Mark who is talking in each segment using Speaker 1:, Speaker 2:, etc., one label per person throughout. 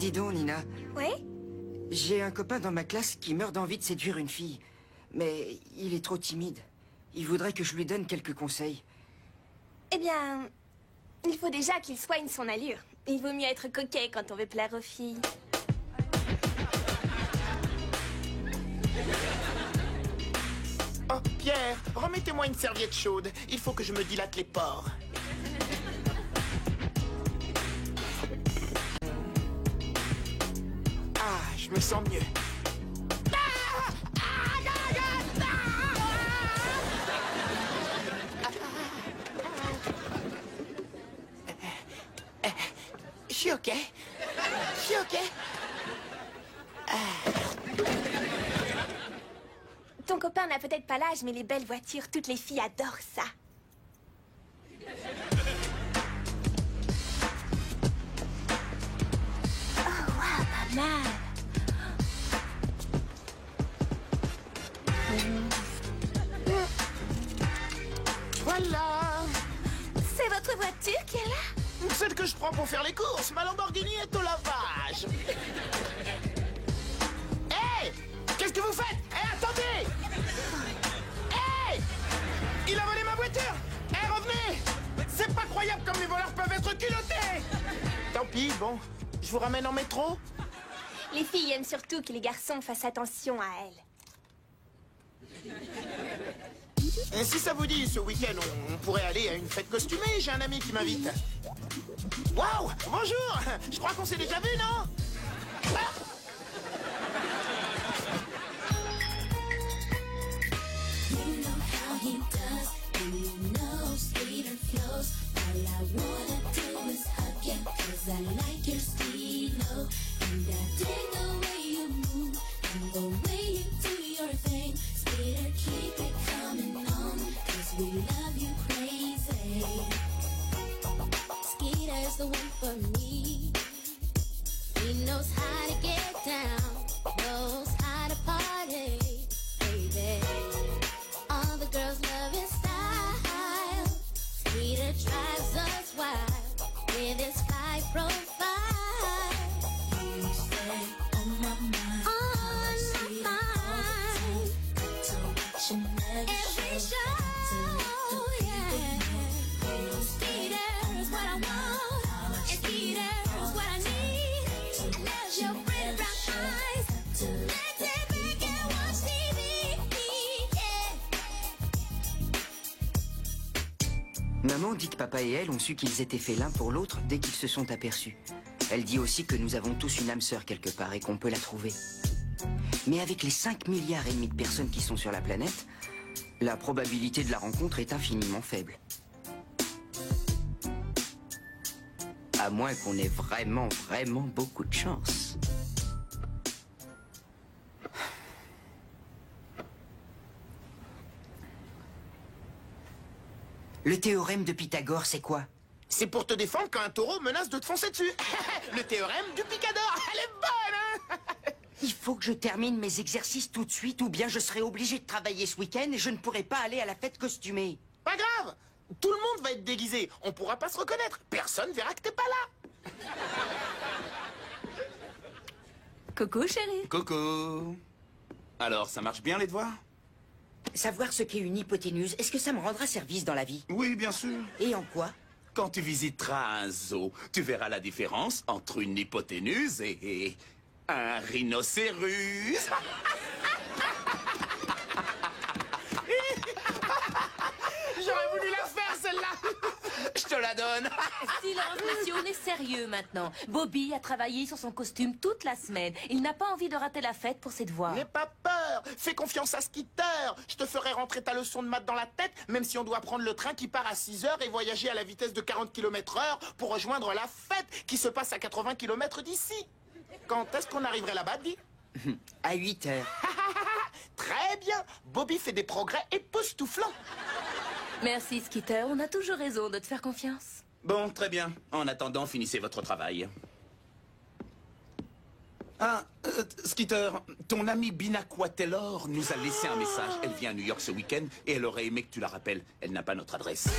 Speaker 1: Dis donc, Nina.
Speaker 2: Oui?
Speaker 1: J'ai un copain dans ma classe qui meurt d'envie de séduire une fille. Mais il est trop timide. Il voudrait que je lui donne quelques conseils.
Speaker 2: Eh bien, il faut déjà qu'il soigne son allure. Il vaut mieux être coquet quand on veut plaire aux filles.
Speaker 3: Oh, Pierre, remettez-moi une serviette chaude. Il faut que je me dilate les pores. Ah, je me sens mieux. Je suis OK. Je suis OK.
Speaker 2: Ton copain n'a peut-être pas l'âge, mais les belles voitures, toutes les filles adorent ça. Oh, waouh, pas mal.
Speaker 3: Voilà.
Speaker 2: C'est votre voiture qui est là?
Speaker 3: Celle que je prends pour faire les courses. Ma Lamborghini est au lavage. Hé! Qu'est-ce que vous faites? Hé, attendez! Hé! Il a volé ma voiture! Hé, revenez! C'est pas croyable comme les voleurs peuvent être culottés! Tant pis, bon. Je vous ramène en métro?
Speaker 2: Les filles aiment surtout que les garçons fassent attention à elles.
Speaker 3: Et si ça vous dit, ce week-end, on pourrait aller à une fête costumée. J'ai un ami qui m'invite. Waouh! Bonjour! Je crois qu'on s'est déjà vu, non? Ah!
Speaker 4: You know how he does, and you know Skeeter flows. All I wanna do is hug you, 'cause I like your stilo. And I dig the way you move, and the way you do your thing. Skeeter, keep it coming on, 'cause we love you crazy. Skeeter's the one for me. He knows how to get down, knows how to party, baby. All the girls love his style. Skeeter drives us wild with his fly profile. You stay on my mind, on my mind. To watch you every show, yeah. Skeeter's what I want, and Skeeter's what I need. Loves your pretty brown eyes. Let's sit back and watch TV, yeah.
Speaker 1: Maman dit que papa et elle ont su qu'ils étaient faits l'un pour l'autre dès qu'ils se sont aperçus. Elle dit aussi que nous avons tous une âme sœur quelque part et qu'on peut la trouver. Mais avec les 5 milliards et demi de personnes qui sont sur la planète, la probabilité de la rencontre est infiniment faible. À moins qu'on ait vraiment, vraiment beaucoup de chance. Le théorème de Pythagore, c'est quoi?
Speaker 3: C'est pour te défendre quand un taureau menace de te foncer dessus. Le théorème du picador. Elle est bonne, hein?
Speaker 1: Il faut que je termine mes exercices tout de suite ou bien je serai obligé de travailler ce week-end et je ne pourrai pas aller à la fête costumée.
Speaker 3: Pas grave. Tout le monde va être déguisé. On pourra pas se reconnaître. Personne verra que t'es pas là.
Speaker 2: Coucou, chérie.
Speaker 5: Coucou. Alors, ça marche bien les devoirs?
Speaker 1: Savoir ce qu'est une hypoténuse, est-ce que ça me rendra service dans la vie?
Speaker 5: Oui, bien sûr.
Speaker 1: Et en quoi?
Speaker 5: Quand tu visiteras un zoo, tu verras la différence entre une hypoténuse et un rhinocéros.
Speaker 3: J'aurais voulu la faire, celle-là.
Speaker 5: Je te la donne.
Speaker 6: Silence, monsieur, on est sérieux maintenant. Bobby a travaillé sur son costume toute la semaine. Il n'a pas envie de rater la fête pour ses devoirs.
Speaker 3: N'aie pas peur. Fais confiance à Skeeter. Je te ferai rentrer ta leçon de maths dans la tête, même si on doit prendre le train qui part à 6 heures et voyager à la vitesse de 40 km/h pour rejoindre la fête qui se passe à 80 km d'ici. Quand est-ce qu'on arriverait là-bas, dis?
Speaker 1: À 8 heures.
Speaker 3: Très bien. Bobby fait des progrès époustouflants.
Speaker 6: Merci, Skeeter. On a toujours raison de te faire confiance.
Speaker 5: Bon, très bien. En attendant, finissez votre travail. Ah, Skeeter, ton amie Binakwa Taylor nous a laissé un message. Elle vient à New York ce week-end et elle aurait aimé que tu la rappelles. Elle n'a pas notre adresse.
Speaker 3: Non!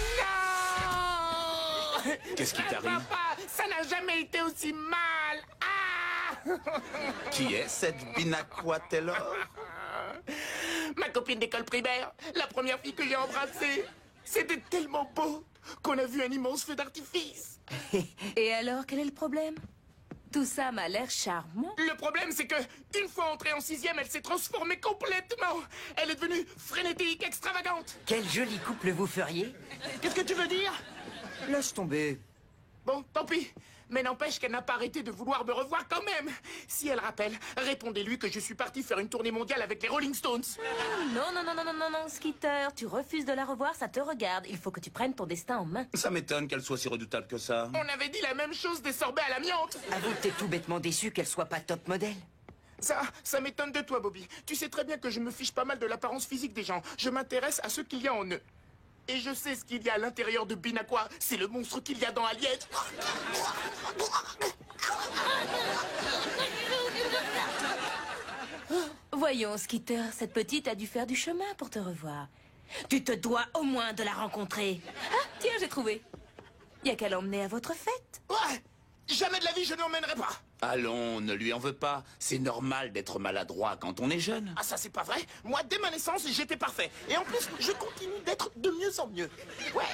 Speaker 5: Qu'est-ce qui t'arrive?
Speaker 3: Papa, ça n'a jamais été aussi mal. Ah!
Speaker 5: Qui est cette Binaqua Taylor?
Speaker 3: Ma copine d'école primaire, la première fille que j'ai embrassée. C'était tellement beau qu'on a vu un immense feu d'artifice.
Speaker 6: Et alors, quel est le problème? Tout ça m'a l'air charmant.
Speaker 3: Le problème, c'est que une fois entrée en 6e, elle s'est transformée complètement. Elle est devenue frénétique, extravagante.
Speaker 1: Quel joli couple vous feriez?
Speaker 3: Qu'est-ce que tu veux dire?
Speaker 1: Laisse tomber.
Speaker 3: Bon, tant pis. Mais n'empêche qu'elle n'a pas arrêté de vouloir me revoir quand même. Si elle rappelle, répondez-lui que je suis parti faire une tournée mondiale avec les Rolling Stones.
Speaker 6: Non, non, non, non, non, non, non, Skeeter. Tu refuses de la revoir, ça te regarde. Il faut que tu prennes ton destin en main.
Speaker 5: Ça m'étonne qu'elle soit si redoutable que ça.
Speaker 3: On avait dit la même chose des sorbets à l'amiante.
Speaker 1: Avoue que t'es tout bêtement déçu qu'elle soit pas top modèle.
Speaker 3: Ça m'étonne de toi, Bobby. Tu sais très bien que je me fiche pas mal de l'apparence physique des gens. Je m'intéresse à ce qu'il y a en eux. Et je sais ce qu'il y a à l'intérieur de Binaqua. C'est le monstre qu'il y a dans Alien.
Speaker 6: Voyons, Skeeter, cette petite a dû faire du chemin pour te revoir. Tu te dois au moins de la rencontrer. Ah, tiens, j'ai trouvé. Y a qu'à l'emmener à votre fête.
Speaker 3: Ouais. Jamais de la vie, je ne l'emmènerai pas.
Speaker 5: Allons, ne lui en veux pas. C'est normal d'être maladroit quand on est jeune.
Speaker 3: Ah, ça, c'est pas vrai. Moi, dès ma naissance, j'étais parfait. Et en plus, je continue d'être de mieux en mieux. Ouais.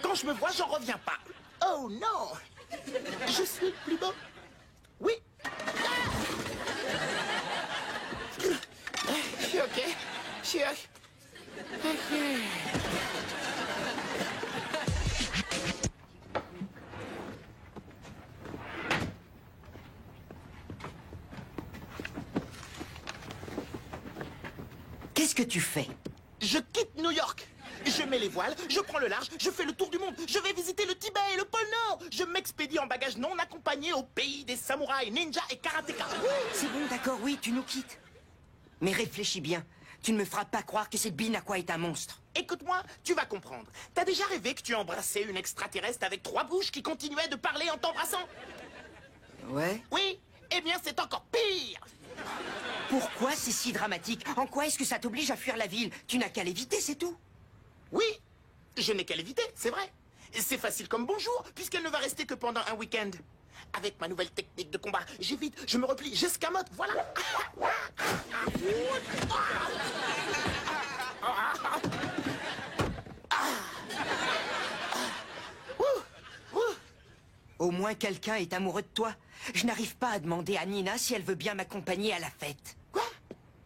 Speaker 3: Quand je me vois, j'en reviens pas. Oh non. Je suis le plus beau. Oui. Je suis OK. Je suis OK.
Speaker 1: Qu'est-ce que tu fais?
Speaker 3: Je quitte New York. Je mets les voiles, je prends le large, je fais le tour du monde, je vais visiter le Tibet et le pôle Nord. Je m'expédie en bagage non accompagné au pays des samouraïs, ninjas et karatékas.
Speaker 1: C'est bon, d'accord, oui, tu nous quittes. Mais réfléchis bien. Tu ne me feras pas croire que cette Binaqua est un monstre.
Speaker 3: Écoute-moi, tu vas comprendre. T'as déjà rêvé que tu embrassais une extraterrestre avec 3 bouches qui continuait de parler en t'embrassant?
Speaker 1: Ouais?
Speaker 3: Oui? Eh bien, c'est encore pire.
Speaker 1: Pourquoi c'est si dramatique? En quoi est-ce que ça t'oblige à fuir la ville? Tu n'as qu'à l'éviter, c'est tout.
Speaker 3: Oui, je n'ai qu'à l'éviter, c'est vrai. C'est facile comme bonjour, puisqu'elle ne va rester que pendant un week-end. Avec ma nouvelle technique de combat, j'évite, je me replie, j'escamote, voilà.
Speaker 1: Au moins quelqu'un est amoureux de toi. Je n'arrive pas à demander à Nina si elle veut bien m'accompagner à la fête.
Speaker 3: Quoi?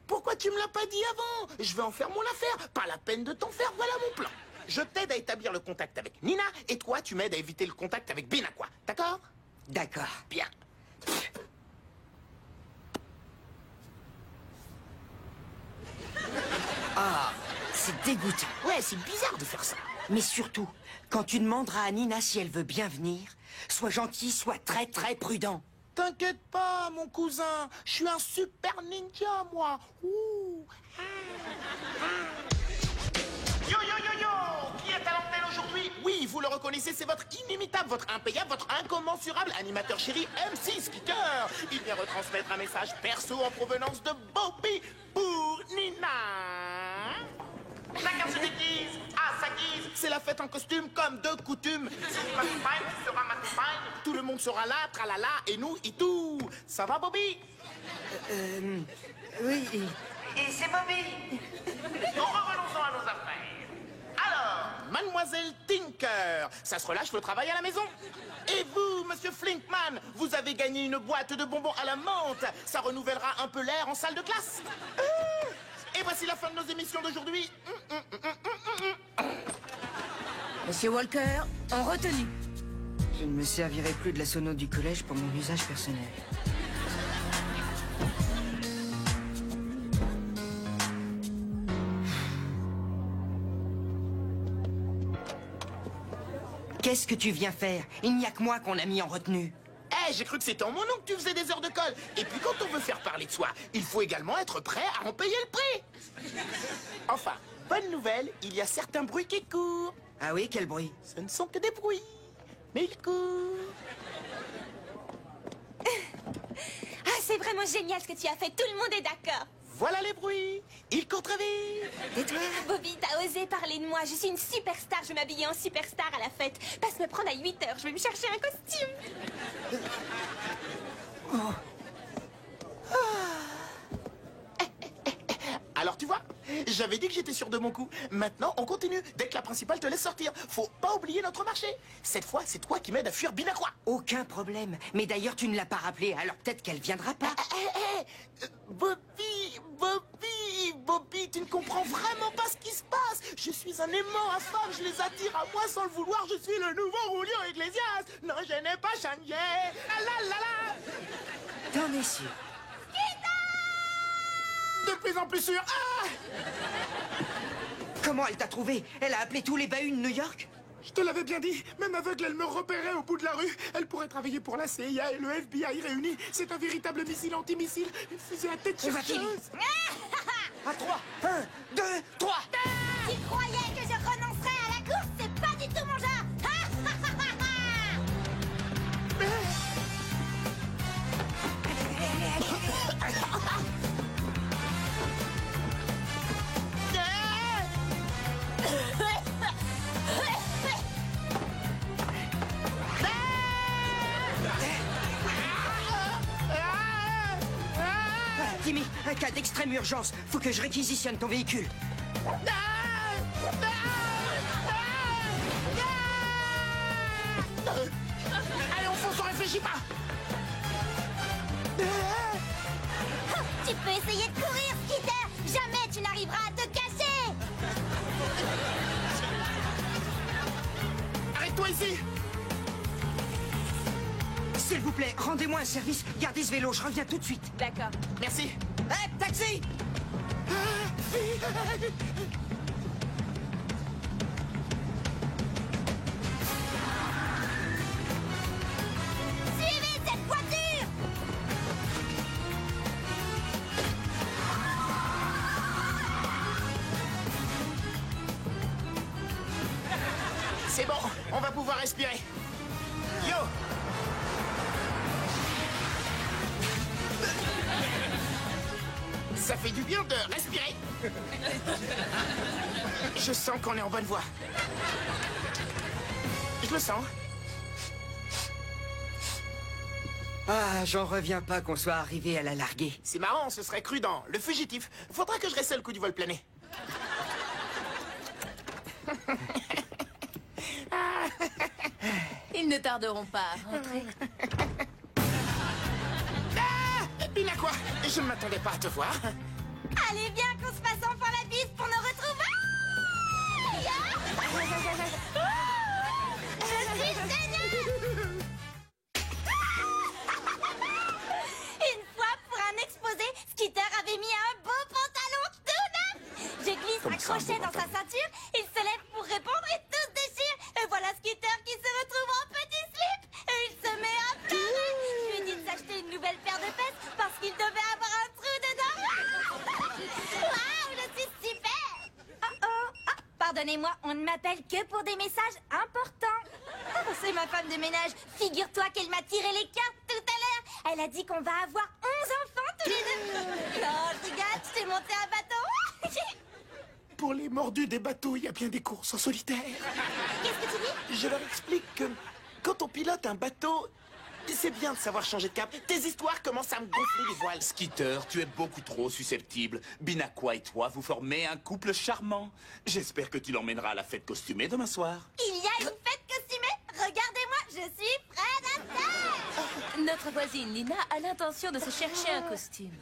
Speaker 3: Pourquoi tu me l'as pas dit avant? Je vais en faire mon affaire, pas la peine de t'en faire, voilà mon plan. Je t'aide à établir le contact avec Nina, et toi, tu m'aides à éviter le contact avec Binaqua, d'accord?
Speaker 1: D'accord.
Speaker 3: Bien.
Speaker 1: Ah, c'est dégoûtant.
Speaker 3: Ouais, c'est bizarre de faire ça.
Speaker 1: Mais surtout, quand tu demanderas à Nina si elle veut bien venir, sois gentil, sois très très prudent.
Speaker 3: T'inquiète pas, mon cousin, je suis un super ninja, moi. Ouh. Yo, yo, yo, yo! Qui est à l'antenne aujourd'hui? Oui, vous le reconnaissez, c'est votre inimitable, votre impayable, votre incommensurable animateur chéri MC Skeeter. Il vient retransmettre un message perso en provenance de Bobby pour Nina. Chacun se déguise à sa guise. C'est la fête en costume comme de coutume. Si tu m'accompagnes, tu seras ma compagne. Tout le monde sera là, tralala, et nous, et tout. Ça va, Bobby?
Speaker 1: Oui.
Speaker 3: Et c'est Bobby. Revenons-en à nos affaires. Alors, mademoiselle Tinker, ça se relâche le travail à la maison. Et vous, monsieur Flinkman, vous avez gagné une boîte de bonbons à la menthe. Ça renouvellera un peu l'air en salle de classe. Et voici la fin de nos émissions d'aujourd'hui.
Speaker 6: Monsieur Walker, en retenue.
Speaker 1: Je ne me servirai plus de la sono du collège pour mon usage personnel. Qu'est-ce que tu viens faire? Il n'y a que moi qu'on a mis en retenue.
Speaker 3: Eh, j'ai cru que c'était en mon nom que tu faisais des heures de colle. Et puis quand on veut faire parler de soi, il faut également être prêt à en payer le prix. Enfin, bonne nouvelle, il y a certains bruits qui courent.
Speaker 1: Ah oui, quel bruit?
Speaker 3: Ce ne sont que des bruits, mais ils courent.
Speaker 2: Ah, c'est vraiment génial ce que tu as fait. Tout le monde est d'accord.
Speaker 3: Voilà les bruits. Ils courent très vite.
Speaker 2: Tais-toi. Bobby, t'as osé parler de moi. Je suis une superstar. Je vais m'habiller en superstar à la fête. Passe me prendre à 8h. Je vais me chercher un costume.
Speaker 3: J'avais dit que j'étais sûr de mon coup. Maintenant, on continue. Dès que la principale te laisse sortir. Faut pas oublier notre marché. Cette fois, c'est toi qui m'aides à fuir Binakwa.
Speaker 1: Aucun problème. Mais d'ailleurs, tu ne l'as pas rappelée, alors peut-être qu'elle viendra pas.
Speaker 3: Bobby, tu ne comprends vraiment pas ce qui se passe. Je suis un aimant infâme, je les attire à moi sans le vouloir. Je suis le nouveau Julio Iglesias. Non, je n'ai pas changé. Ah là là là.
Speaker 1: T'en es sûr?
Speaker 3: De plus en plus sûr. Ah!
Speaker 1: Comment elle t'a trouvé? Elle a appelé tous les bahuts de New York?
Speaker 3: Je te l'avais bien dit, même aveugle, elle me repérait au bout de la rue. Elle pourrait travailler pour la CIA et le FBI réunis. C'est un véritable missile antimissile, une fusée à tête
Speaker 1: On va filer.
Speaker 3: chercheuse.
Speaker 1: À 3, 1, 2, 3.
Speaker 4: Tu croyais que je renoncerais à la course? C'est pas du tout mon genre.
Speaker 1: Timmy, un cas d'extrême urgence. Faut que je réquisitionne ton véhicule.
Speaker 3: Allez, on fonce, on réfléchit pas.
Speaker 4: Tu peux essayer de courir, Skitter. Jamais tu n'arriveras à te cacher.
Speaker 3: Arrête-toi ici.
Speaker 1: S'il vous plaît, rendez-moi un service. Gardez ce vélo, je reviens tout de suite.
Speaker 6: D'accord.
Speaker 3: Merci.
Speaker 1: Hé, taxi!
Speaker 4: Suivez cette voiture.
Speaker 3: C'est bon, on va pouvoir respirer. Yo! Ça fait du bien de respirer. Je sens qu'on est en bonne voie. Je le sens.
Speaker 1: Ah, j'en reviens pas qu'on soit arrivé à la larguer.
Speaker 3: C'est marrant, ce serait cru dans Le Fugitif. Faudra que je reste le coup du vol plané.
Speaker 6: Ils ne tarderont pas à rentrer.
Speaker 3: Binakwa, je ne m'attendais pas à te voir.
Speaker 4: Allez, viens qu'on se passe enfin la bise pour nous retrouver. Je suis génial. Une fois, pour un exposé, Skitter avait mis un beau pantalon tout neuf. Je glisse
Speaker 5: Comme
Speaker 4: un
Speaker 5: ça, un
Speaker 4: crochet
Speaker 5: beau
Speaker 4: dans sa
Speaker 5: pantalon.
Speaker 4: ceinture, il se lève pour répondre et tout se déchire. Et voilà Skitter qui se retrouve en petit slip. Et il se met à pleurer. Je lui ai dit de s'acheter une nouvelle paire de fesses parce qu'il devait avoir un trou dedans. Waouh, je suis super. Pardonnez-moi, on ne m'appelle que pour des messages importants. Oh, c'est ma femme de ménage. Figure-toi qu'elle m'a tiré les cartes tout à l'heure. Elle a dit qu'on va avoir 11 enfants tous les deux. Non, je rigole, je t'ai monté un bateau.
Speaker 3: Pour les mordus des bateaux, il y a bien des courses en solitaire.
Speaker 4: Qu'est-ce que tu dis?
Speaker 3: Je leur explique que quand on pilote un bateau, c'est bien de savoir changer de cap. Tes histoires commencent à me gonfler les voiles.
Speaker 5: Skitter, tu es beaucoup trop susceptible. Binakwa et toi, vous formez un couple charmant. J'espère que tu l'emmèneras à la fête costumée demain soir.
Speaker 4: Il y a une fête costumée. Regardez-moi, je suis prédateur.
Speaker 6: Notre voisine Nina a l'intention de se chercher un costume.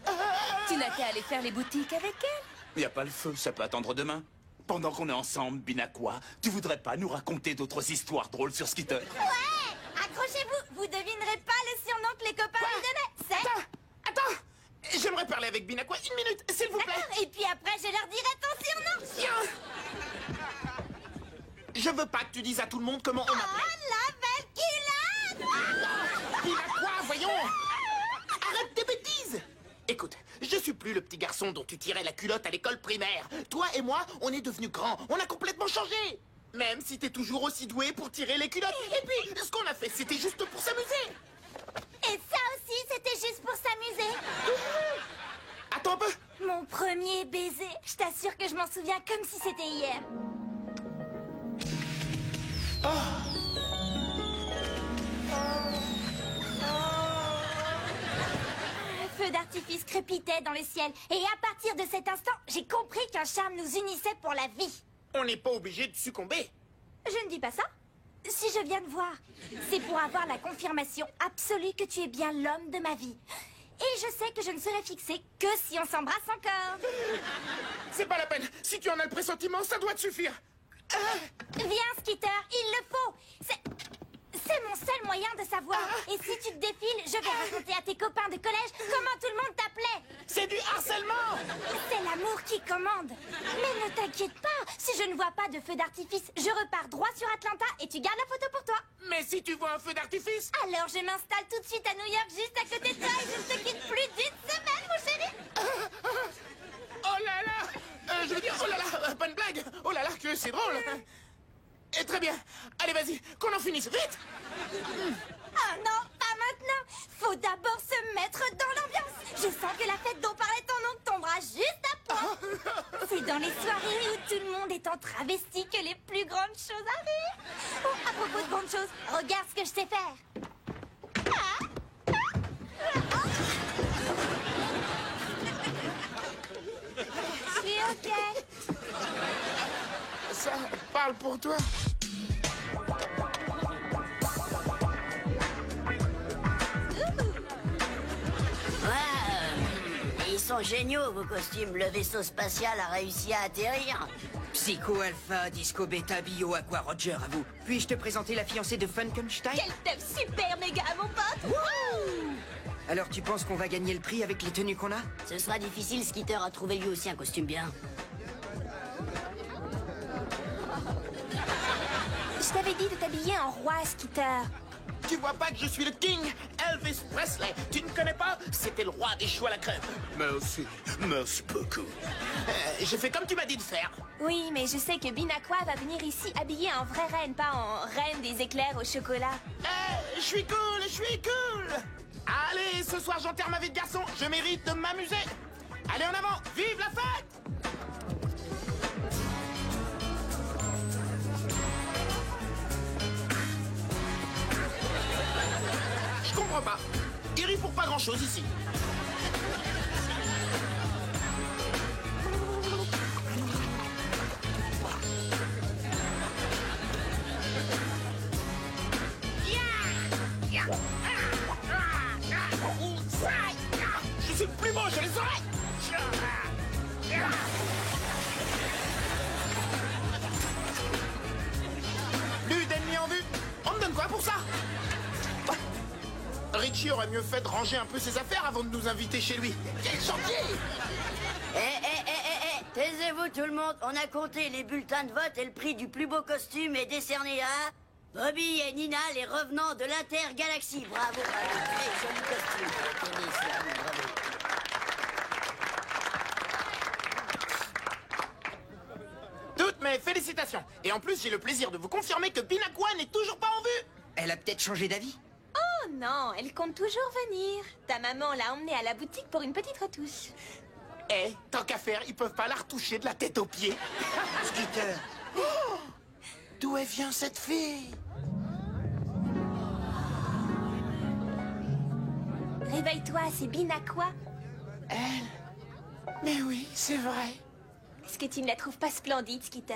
Speaker 6: Tu n'as qu'à aller faire les boutiques avec elle.
Speaker 5: Y a pas le feu, ça peut attendre demain. Pendant qu'on est ensemble, Binakwa, tu voudrais pas nous raconter d'autres histoires drôles sur Skitter?
Speaker 4: Ouais, accrochez-vous. Vous devinerez pas le surnom que les copains lui donnaient. C'est...
Speaker 3: Attends, j'aimerais parler avec Binakwa une minute, s'il vous plaît.
Speaker 4: D'accord, et puis après, je leur dirai ton surnom.
Speaker 3: Tiens. Je veux pas que tu dises à tout le monde comment on
Speaker 4: Oh,
Speaker 3: m'appelle.
Speaker 4: la belle culotte.
Speaker 3: Binakwa, voyons. Arrête tes bêtises. Écoute, je suis plus le petit garçon dont tu tirais la culotte à l'école primaire. Toi et moi, on est devenus grands. On a complètement changé. Même si t'es toujours aussi doué pour tirer les culottes. Et puis, ce qu'on a fait, c'était juste pour s'amuser.
Speaker 4: Et ça aussi, c'était juste pour s'amuser.
Speaker 3: Attends un peu.
Speaker 4: Mon premier baiser. Je t'assure que je m'en souviens comme si c'était hier. Feu d'artifice
Speaker 7: d'artifice crépitaient dans le ciel. Et à partir de cet instant, j'ai compris qu'un charme nous unissait pour la vie.
Speaker 3: On n'est pas obligé de succomber.
Speaker 7: Je ne dis pas ça. Si je viens de voir, c'est pour avoir la confirmation absolue que tu es bien l'homme de ma vie. Et je sais que je ne serai fixée que si on s'embrasse encore.
Speaker 3: C'est pas la peine. Si tu en as le pressentiment, ça doit te suffire.
Speaker 7: Viens, Skitter, il le faut. C'est mon seul moyen de savoir. Et si tu te défiles, je vais raconter à tes copains de collège comment tout le monde t'appelait.
Speaker 3: C'est du harcèlement.
Speaker 7: C'est l'amour qui commande. Mais ne t'inquiète pas, si je ne vois pas de feu d'artifice, je repars droit sur Atlanta et tu gardes la photo pour toi.
Speaker 3: Mais si tu vois un feu d'artifice...
Speaker 7: Alors je m'installe tout de suite à New York, juste à côté de toi, et je ne te quitte plus d'une semaine, mon chéri.
Speaker 3: Oh là là je veux dire, oh là là, bonne blague. Oh là là, que c'est drôle. Et très bien. Allez, vas-y, qu'on en finisse vite.
Speaker 7: Ah non, pas maintenant. Faut d'abord se mettre dans l'ambiance. Je sens que la fête dont parlait ton oncle tombera juste à point. C'est dans les soirées où tout le monde est en travesti que les plus grandes choses arrivent. Oh, à propos de grandes choses, regarde ce que je sais faire. Je suis ok.
Speaker 3: Ça parle pour toi.
Speaker 8: Ils sont géniaux, vos costumes. Le vaisseau spatial a réussi à atterrir.
Speaker 1: Psycho Alpha, Disco Beta, Bio Aqua Roger, à vous. Puis-je te présenter la fiancée de Funkenstein?
Speaker 2: Quel teuf super méga, mon pote.
Speaker 1: Alors tu penses qu'on va gagner le prix avec les tenues qu'on a?
Speaker 8: Ce sera difficile, Skitter a trouvé lui aussi un costume bien.
Speaker 2: Je t'avais dit de t'habiller en roi, Skitter.
Speaker 3: Tu vois pas que je suis le king Elvis Presley? Tu ne connais pas? C'était le roi des choux à la crème. Merci. Merci beaucoup. J'ai fait comme tu m'as dit de faire.
Speaker 2: Oui, mais je sais que Binaqua va venir ici habillée en vraie reine, pas en reine des éclairs au chocolat.
Speaker 3: Je suis cool, je suis cool. Allez, ce soir j'enterre ma vie de garçon. Je mérite de m'amuser. Allez, en avant. Vive la fête! Je comprends pas. Il rit pour pas grand-chose ici. Je suis le plus beau, j'ai les oreilles. Plus d'ennemis en vue. On me donne quoi pour ça? Richie aurait mieux fait de ranger un peu ses affaires avant de nous inviter chez lui. Quel chantier!
Speaker 8: Taisez-vous tout le monde, on a compté les bulletins de vote et le prix du plus beau costume est décerné à... Bobby et Nina, les revenants de l'intergalaxie. Bravo, bravo, très joli costume. Tenez, c'est à vous, bravo.
Speaker 3: Toutes mes félicitations. Et en plus, j'ai le plaisir de vous confirmer que Binaqua n'est toujours pas en vue.
Speaker 1: Elle a peut-être changé d'avis.
Speaker 2: Oh non, elle compte toujours venir. Ta maman l'a emmenée à la boutique pour une petite retouche.
Speaker 3: Tant qu'à faire, ils peuvent pas la retoucher de la tête aux pieds.
Speaker 1: Skitter.
Speaker 3: Oh, d'où elle vient cette fille?
Speaker 2: Réveille-toi, c'est Binaqua.
Speaker 3: Elle? Mais oui, c'est vrai.
Speaker 2: Est-ce que tu ne la trouves pas splendide, Skitter?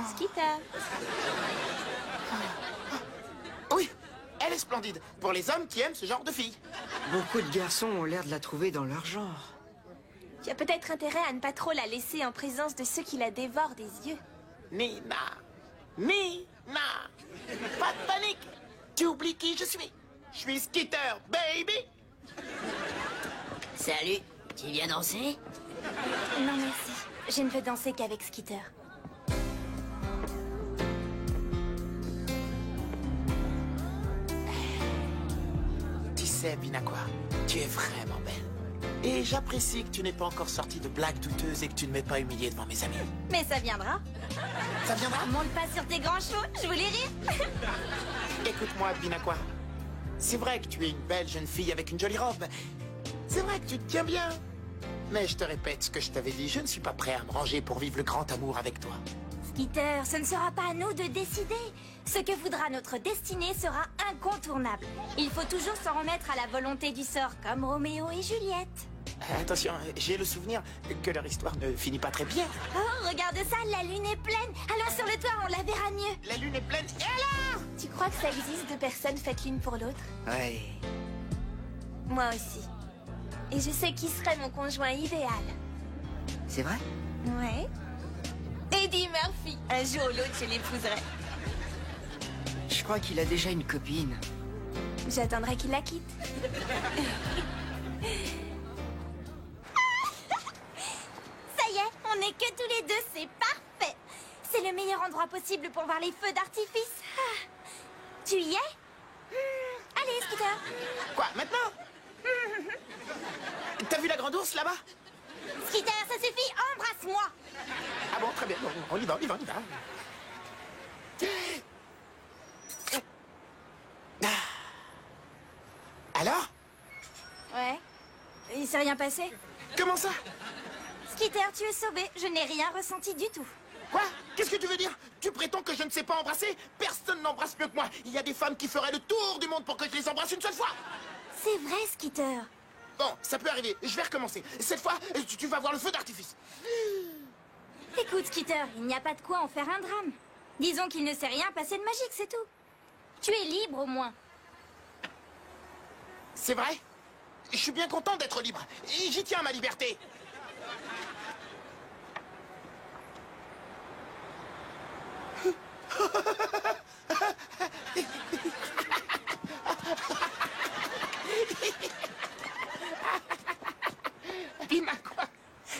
Speaker 2: Skitter.
Speaker 3: Oui, elle est splendide. Pour les hommes qui aiment ce genre de fille.
Speaker 1: Beaucoup de garçons ont l'air de la trouver dans leur genre.
Speaker 2: Tu as peut-être intérêt à ne pas trop la laisser en présence de ceux qui la dévorent des yeux.
Speaker 3: Nina. Nina. Pas de panique. Tu oublies qui je suis. Je suis Skitter, baby.
Speaker 8: Salut, tu viens danser?
Speaker 7: Non, merci. Je ne veux danser qu'avec Skitter.
Speaker 3: Tu sais, Binaqua, tu es vraiment belle. Et j'apprécie que tu n'aies pas encore sorti de blagues douteuses et que tu ne m'aies pas humilié devant mes amis.
Speaker 7: Mais ça viendra.
Speaker 3: Ça viendra?
Speaker 7: Monte pas sur tes grands chevaux, je voulais rire.
Speaker 3: Écoute-moi, Binaqua. C'est vrai que tu es une belle jeune fille avec une jolie robe. C'est vrai que tu te tiens bien. Mais je te répète ce que je t'avais dit, je ne suis pas prêt à me ranger pour vivre le grand amour avec toi.
Speaker 7: Skitter, ce ne sera pas à nous de décider. Ce que voudra notre destinée sera incontournable. Il faut toujours s'en remettre à la volonté du sort, comme Roméo et Juliette.
Speaker 3: Attention, j'ai le souvenir que leur histoire ne finit pas très bien.
Speaker 7: Oh, regarde ça, la lune est pleine. Allons sur le toit, on la verra mieux.
Speaker 3: La lune est pleine. Et alors?
Speaker 2: Tu crois que ça existe deux personnes faites l'une pour l'autre?
Speaker 1: Ouais.
Speaker 2: Moi aussi. Et je sais qui serait mon conjoint idéal.
Speaker 1: C'est vrai?
Speaker 2: Ouais. Eddie Murphy. Un jour ou l'autre, je l'épouserai.
Speaker 1: Je crois qu'il a déjà une copine.
Speaker 2: J'attendrai qu'il la quitte.
Speaker 7: Ça y est, on n'est que tous les deux, c'est parfait. C'est le meilleur endroit possible pour voir les feux d'artifice. Ah. Tu y es? Allez, Skitter.
Speaker 3: Quoi, maintenant? T'as vu la grande ours là-bas?
Speaker 7: Skitter, ça suffit, embrasse-moi.
Speaker 3: Ah bon, très bien. Bon, on y va, on y va, on y va. Alors?
Speaker 7: Ouais. Il s'est rien passé?
Speaker 3: Comment ça?
Speaker 7: Skitter, tu es sauvé. Je n'ai rien ressenti du tout.
Speaker 3: Quoi? Qu'est-ce que tu veux dire? Tu prétends que je ne sais pas embrasser? Personne n'embrasse mieux que moi. Il y a des femmes qui feraient le tour du monde pour que je les embrasse une seule fois.
Speaker 7: C'est vrai, Skitter.
Speaker 3: Bon, ça peut arriver. Je vais recommencer. Cette fois, tu vas voir le feu d'artifice.
Speaker 7: Écoute, Skitter, il n'y a pas de quoi en faire un drame. Disons qu'il ne s'est rien passé de magique, c'est tout. Tu es libre, au moins.
Speaker 3: C'est vrai? Je suis bien content d'être libre. Et j'y tiens à ma liberté. Bina, quoi?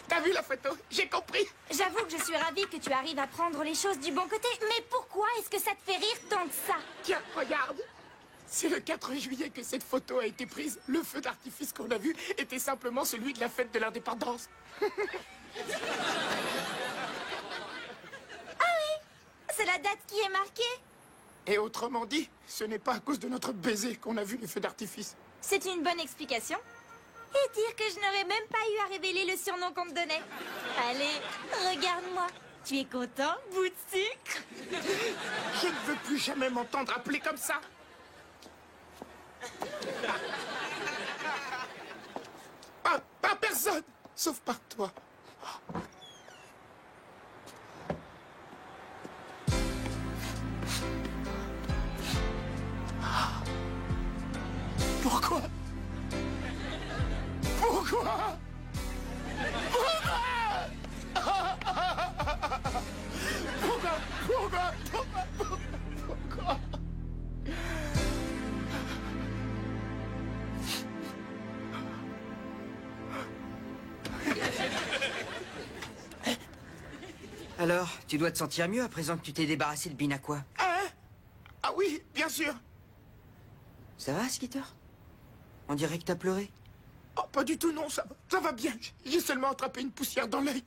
Speaker 3: T'as vu la photo? J'ai compris.
Speaker 7: J'avoue que je suis ravie que tu arrives à prendre les choses du bon côté, mais pourquoi est-ce que ça te fait rire tant que ça?
Speaker 3: Tiens, regarde. C'est le 4 juillet que cette photo a été prise. Le feu d'artifice qu'on a vu était simplement celui de la fête de l'indépendance.
Speaker 7: C'est la date qui est marquée?
Speaker 3: Et autrement dit, ce n'est pas à cause de notre baiser qu'on a vu les feux d'artifice.
Speaker 7: C'est une bonne explication. Et dire que je n'aurais même pas eu à révéler le surnom qu'on me donnait. Allez, regarde-moi. Tu es content, bout de sucre?
Speaker 3: Je ne veux plus jamais m'entendre appeler comme ça. Pas personne, sauf par toi. Pourquoi? Pourquoi? Pourquoi?
Speaker 1: Alors, tu dois te sentir mieux à présent que tu t'es débarrassé de Binakwa.
Speaker 3: Hein? Ah oui, bien sûr.
Speaker 1: Ça va, Skitter? On dirait que t'as pleuré.
Speaker 3: Oh, pas du tout, non, ça va bien. J'ai seulement attrapé une poussière dans l'œil.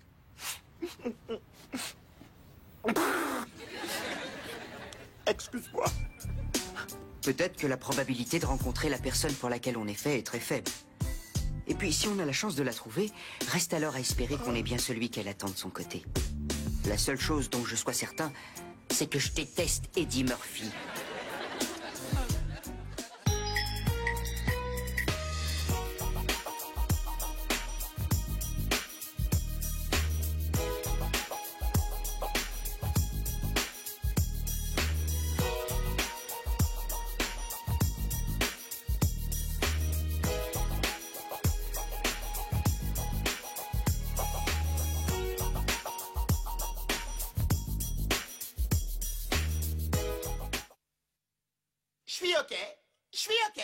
Speaker 3: Excuse-moi.
Speaker 1: Peut-être que la probabilité de rencontrer la personne pour laquelle on est fait est très faible. Et puis, si on a la chance de la trouver, reste alors à espérer qu'on est bien celui qu'elle attend de son côté. La seule chose dont je sois certain, c'est que je déteste Eddie Murphy.
Speaker 3: Je suis OK.